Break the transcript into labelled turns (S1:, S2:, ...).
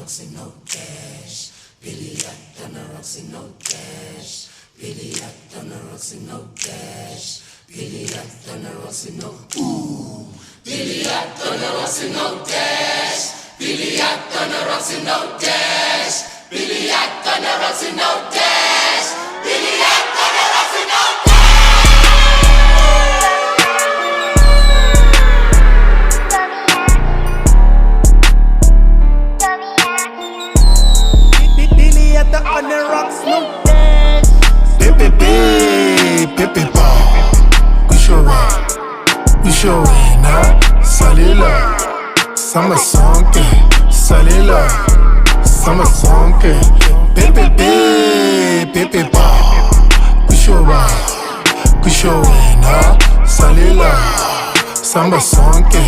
S1: rocks and no cash. Billy out on the rocks and no cash. Billy out on the rocks and no cash. Billy out on the rocks and no ooh. Billy out on the rocks and no cash. Billy out on the rocks and no cash. Billy out on the rocks and no cash. Billy out on the rocks and no cash.
S2: On the rocks, no dash.
S3: Bébé ball, we show it now. Salila, sama sonke, salila, sama sonke. Bébé ball, we show it now. Salila, sama sonke,